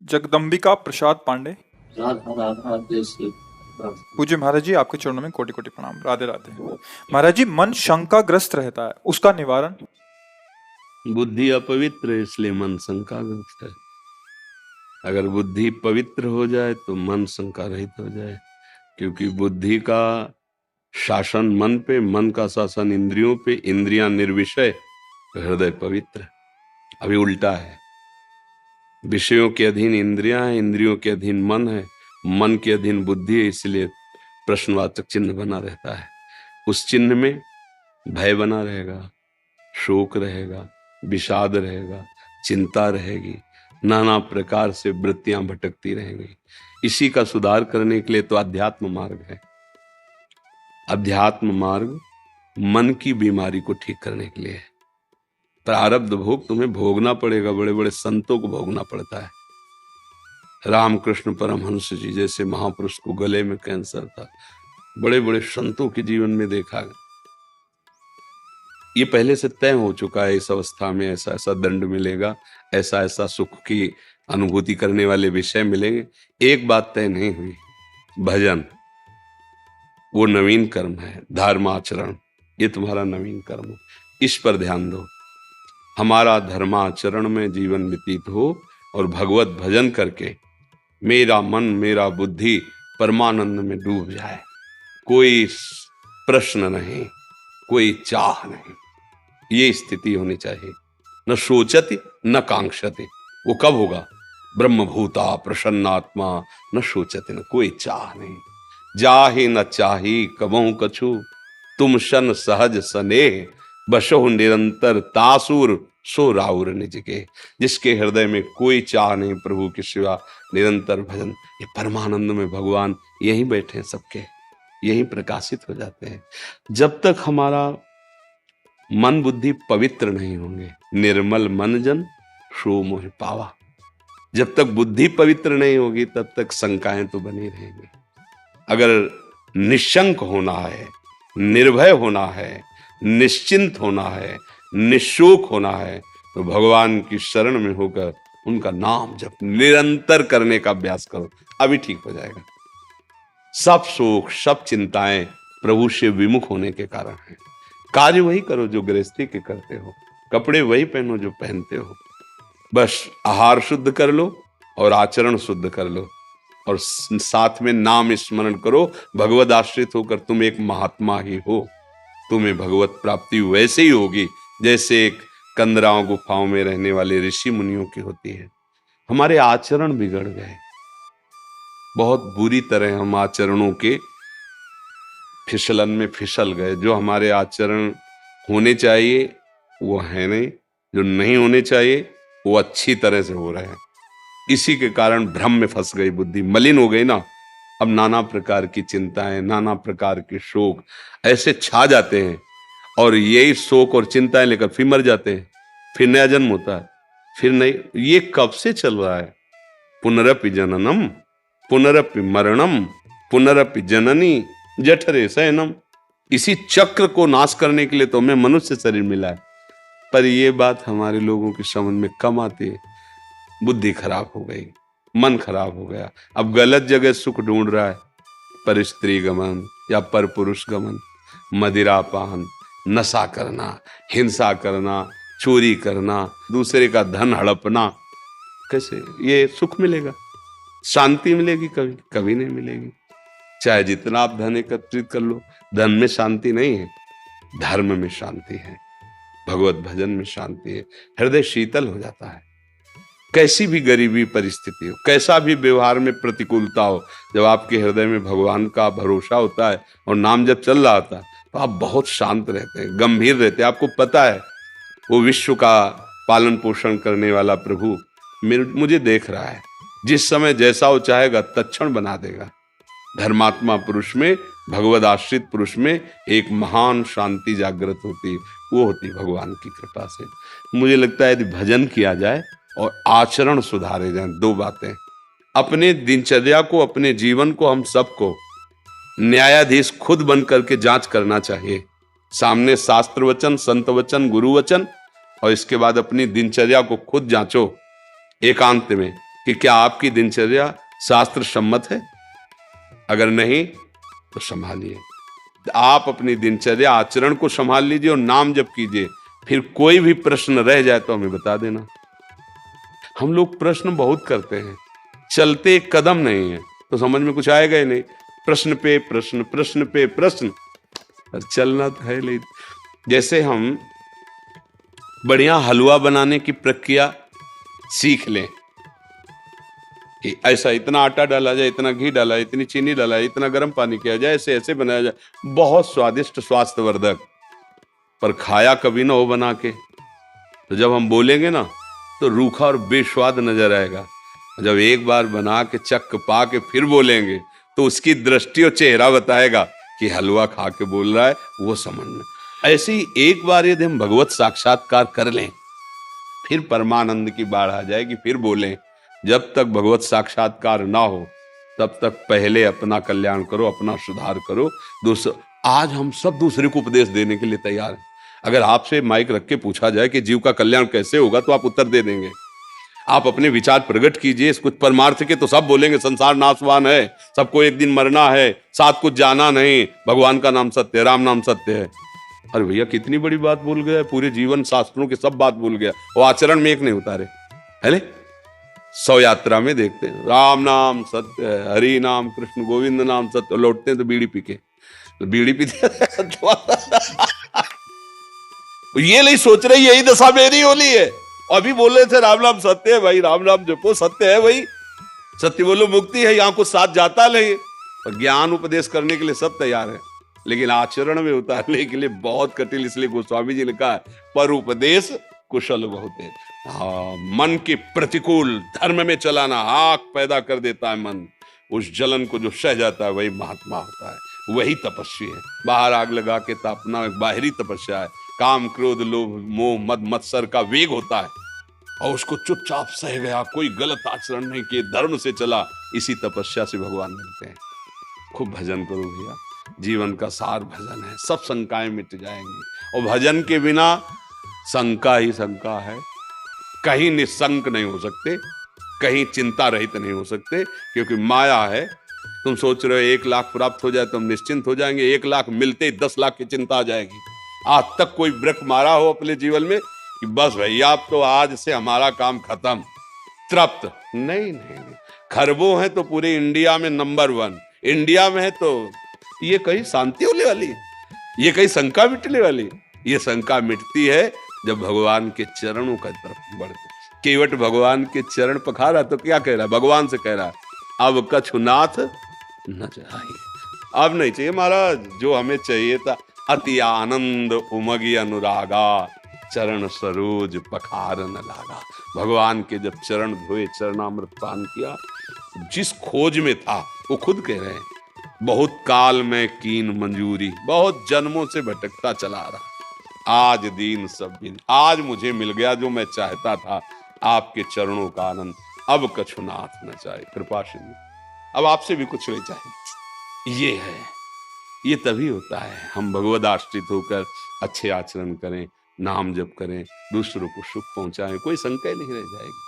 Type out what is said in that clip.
जगदम्बिका प्रसाद पांडे। राधा राधा जय श्री राम। पूज्य महाराज जी, आपके चरणों में कोटि कोटि प्रणाम। राधे राधे। महाराज जी, मन शंकाग्रस्त रहता है, उसका निवारण? बुद्धि अपवित्र है, इसलिए मन शंकाग्रस्त है। अगर बुद्धि पवित्र हो जाए तो मन शंका रहित हो जाए, क्योंकि बुद्धि का शासन मन पे, मन का शासन इंद्रियों पे, इंद्रियां निर्विषय, तो हृदय पवित्र। अभी उल्टा है, विषयों के अधीन इंद्रियां हैं, इंद्रियों के अधीन मन है, मन के अधीन बुद्धि है, इसलिए प्रश्नवाचक चिन्ह बना रहता है। उस चिन्ह में भय बना रहेगा, शोक रहेगा, विषाद रहेगा, चिंता रहेगी, नाना प्रकार से वृत्तियां भटकती रहेंगी। इसी का सुधार करने के लिए तो अध्यात्म मार्ग है। अध्यात्म मार्ग मन की बीमारी को ठीक करने के लिए है। प्रारब्ध भोग तुम्हें भोगना पड़ेगा, बड़े बड़े संतों को भोगना पड़ता है। रामकृष्ण परमहंस जी जैसे महापुरुष को गले में कैंसर था, बड़े बड़े संतों के जीवन में देखा। ये पहले से तय हो चुका है, इस अवस्था में ऐसा ऐसा दंड मिलेगा, ऐसा ऐसा सुख की अनुभूति करने वाले विषय मिलेंगे। एक बात तय नहीं हुई, भजन वो नवीन कर्म है, धर्माचरण ये तुम्हारा नवीन कर्म है, इस पर ध्यान दो। हमारा धर्माचरण में जीवन व्यतीत हो और भगवत भजन करके मेरा मन मेरा बुद्धि परमानंद में डूब जाए। कोई प्रश्न नहीं, कोई चाह नहीं, ये स्थिति होनी चाहिए। न सोचति न कांक्षति। वो कब होगा? ब्रह्मभूता प्रसन्नात्मा न सोचति, न कोई चाह नहीं। जाहि न चाही कबहु कछु, तुम शन सहज सनेह, बसहु निरंतर तासुर सो राउर निज के। जिसके हृदय में कोई चाह नहीं प्रभु के सिवा, निरंतर भजन, ये परमानंद में भगवान यहीं बैठे हैं, सबके यहीं प्रकाशित हो जाते हैं। जब तक हमारा मन बुद्धि पवित्र नहीं होंगे, निर्मल मन जन सो मोह पावा। जब तक बुद्धि पवित्र नहीं होगी तब तक शंकाएं तो बनी रहेंगी। अगर निशंक होना है, निर्भय होना है, निश्चिंत होना है, निशोक होना है, तो भगवान की शरण में होकर उनका नाम जप निरंतर करने का अभ्यास करो, अभी ठीक हो जाएगा। सब शोक सब चिंताएं प्रभु से विमुख होने के कारण है। कार्य वही करो जो गृहस्थी के करते हो, कपड़े वही पहनो जो पहनते हो। बस आहार शुद्ध कर लो और आचरण शुद्ध कर लो, और साथ में नाम स्मरण करो। भगवद आश्रित होकर तुम एक महात्मा ही हो। तुम्हें भगवत प्राप्ति वैसे ही होगी जैसे एक कंदराओं गुफाओं में रहने वाले ऋषि मुनियों की होती है। हमारे आचरण बिगड़ गए, बहुत बुरी तरह हम आचरणों के फिसलन में फिसल गए। जो हमारे आचरण होने चाहिए वो है नहीं, जो नहीं होने चाहिए वो अच्छी तरह से हो रहे हैं। इसी के कारण भ्रम में फंस गई बुद्धि, मलिन हो गई ना। अब नाना प्रकार की चिंताएं, नाना प्रकार के शोक ऐसे छा जाते हैं, और यही शोक और चिंताएं लेकर फिर मर जाते हैं, फिर नया जन्म होता है, फिर नहीं। ये कब से चल रहा है? पुनरपि जननम पुनरपि मरणम पुनरपि जननी जठरे शयनम। इसी चक्र को नाश करने के लिए तो हमें मनुष्य शरीर मिला है। पर ये बात हमारे लोगों की समझ में कम आती है। बुद्धि खराब हो गई, मन खराब हो गया, अब गलत जगह सुख ढूंढ रहा है। पर स्त्री गमन या पर पुरुष गमन, मदिरापान, नशा करना, हिंसा करना, चोरी करना, दूसरे का धन हड़पना, कैसे ये सुख मिलेगा? शांति मिलेगी? कभी कभी नहीं मिलेगी। चाहे जितना आप धन एकत्रित कर लो, धन में शांति नहीं है, धर्म में शांति है, भगवत भजन में शांति है। हृदय शीतल हो जाता है। कैसी भी गरीबी परिस्थिति हो, कैसा भी व्यवहार में प्रतिकूलता हो, जब आपके हृदय में भगवान का भरोसा होता है और नाम जब चल रहा होता है, तो आप बहुत शांत रहते हैं, गंभीर रहते हैं। आपको पता है वो विश्व का पालन पोषण करने वाला प्रभु मुझे देख रहा है, जिस समय जैसा वो चाहेगा तत्क्षण बना देगा। धर्मात्मा पुरुष में, भगवद आश्रित पुरुष में एक महान शांति जागृत होती है, वो होती भगवान की कृपा से। मुझे लगता है यदि भजन किया जाए और आचरण सुधारे जाएं, दो बातें, अपने दिनचर्या को, अपने जीवन को, हम सबको न्यायाधीश खुद बन करके जांच करना चाहिए। सामने शास्त्र वचन, संत वचन, गुरु वचन, और इसके बाद अपनी दिनचर्या को खुद जांचो एकांत में कि क्या आपकी दिनचर्या शास्त्र सम्मत है? अगर नहीं तो संभालिए। आप अपनी दिनचर्या आचरण को संभाल लीजिए और नाम जप कीजिए। फिर कोई भी प्रश्न रह जाए तो हमें बता देना। हम लोग प्रश्न बहुत करते हैं, चलते एक कदम नहीं है तो समझ में कुछ आएगा ही नहीं। प्रश्न पे प्रश्न, प्रश्न पे प्रश्न, और चलना तो है नहीं। जैसे हम बढ़िया हलवा बनाने की प्रक्रिया सीख लें कि ऐसा इतना आटा डाला जाए, इतना घी डाला, इतनी चीनी डाला, इतना गर्म पानी किया जाए, ऐसे ऐसे बनाया जाए, बहुत स्वादिष्ट स्वास्थ्यवर्धक, पर खाया कभी ना हो बना के, तो जब हम बोलेंगे ना तो रूखा और बेस्वाद नजर आएगा। जब एक बार बना के चख पा के फिर बोलेंगे तो उसकी दृष्टि और चेहरा बताएगा कि हलवा खा के बोल रहा है, वो समझ में। ऐसे ही एक बार यदि हम भगवत साक्षात्कार कर लें, फिर परमानंद की बाढ़ आ जाएगी, फिर बोलें। जब तक भगवत साक्षात्कार ना हो तब तक पहले अपना कल्याण करो, अपना सुधार करो। दूसरा, आज हम सब दूसरे को उपदेश देने के लिए तैयार हैं। अगर आपसे माइक रख के पूछा जाए कि जीव का कल्याण कैसे होगा तो आप उत्तर दे देंगे। आप अपने विचार प्रकट कीजिए कुछ परमार्थ के, तो सब बोलेंगे संसार नाशवान है, सबको एक दिन मरना है, साथ कुछ जाना नहीं, भगवान का नाम सत्य है, राम नाम सत्य है। अरे भैया कितनी बड़ी बात बोल गया, पूरे जीवन शास्त्रों की सब बात भूल गया, वो आचरण में एक नहीं उतारे। है 100 यात्रा में देखते हैं राम नाम सत्य है, हरि नाम कृष्ण गोविंद नाम सत्य, लौटते हैं तो बीड़ी पी के, बीड़ी पीते ये नहीं सोच रहे यही दशा मेरी होली है। अभी बोल रहे थे राम नाम सत्य है, भाई राम नाम जपो, सत्य है भाई, सत्य बोलो मुक्ति है, यहां कुछ साथ जाता नहीं। और ज्ञान उपदेश करने के लिए सब तैयार है, लेकिन आचरण में उतारने के लिए बहुत कठिन। इसलिए गोस्वामी जी ने कहा पर उपदेश कुशल बहुत है। हाँ, मन के प्रतिकूल धर्म में चलाना आग पैदा कर देता है मन। उस जलन को जो सह जाता है वही महात्मा होता है, वही तपस्वी है। बाहर आग लगा के तापना एक बाहरी तपस्या है। काम क्रोध लोभ मोह मद मत्सर का वेग होता है और उसको चुपचाप सह गया, कोई गलत आचरण नहीं किए, धर्म से चला, इसी तपस्या से भगवान मिलते हैं। खूब भजन करो भैया, जीवन का सार भजन है, सब शंकाएं मिट जाएंगी। और भजन के बिना शंका ही शंका है, कहीं निशंक नहीं हो सकते, कहीं चिंता रहित नहीं हो सकते, क्योंकि माया है। तुम सोच रहे हो 1 लाख प्राप्त हो जाए तो हम निश्चिंत हो जाएंगे, 1 लाख मिलते ही 10 लाख की चिंता आ जाएगी। आज तक कोई ब्रेक मारा हो अपने जीवन में कि बस भैया अब तो आज से हमारा काम खत्म, तृप्त? नहीं नहीं, खरबों है तो पूरे इंडिया में नंबर 1, इंडिया में है तो ये कहीं शांति होने वाली, ये कहीं शंका मिटने वाली? ये शंका मिटती है जब भगवान के चरणों का तरफ बढ़ते। केवट भगवान के चरण पखारा तो क्या कह रहा है? भगवान से कह रहा है अब कछुनाथ न चाहिए, अब नहीं चाहिए महाराज, जो हमें चाहिए था अति आनंद उमगी अनुरागा, चरण सरोज पखार न लागा। भगवान के जब चरण धोए, चरणामृत पान किया, जिस खोज में था वो खुद कह रहे हैं, बहुत काल में कीन मंजूरी, बहुत जन्मों से भटकता चला रहा, आज दीन सब दिन, आज मुझे मिल गया जो मैं चाहता था, आपके चरणों का आनंद, अब कछुनाथ न चाहे। कृपा सिंधु, अब आपसे भी कुछ नहीं चाहिए। ये है, ये तभी होता है हम भगवद आश्रित होकर अच्छे आचरण करें, नाम जप करें, दूसरों को सुख पहुंचाएं, कोई शंका नहीं रह जाएगी।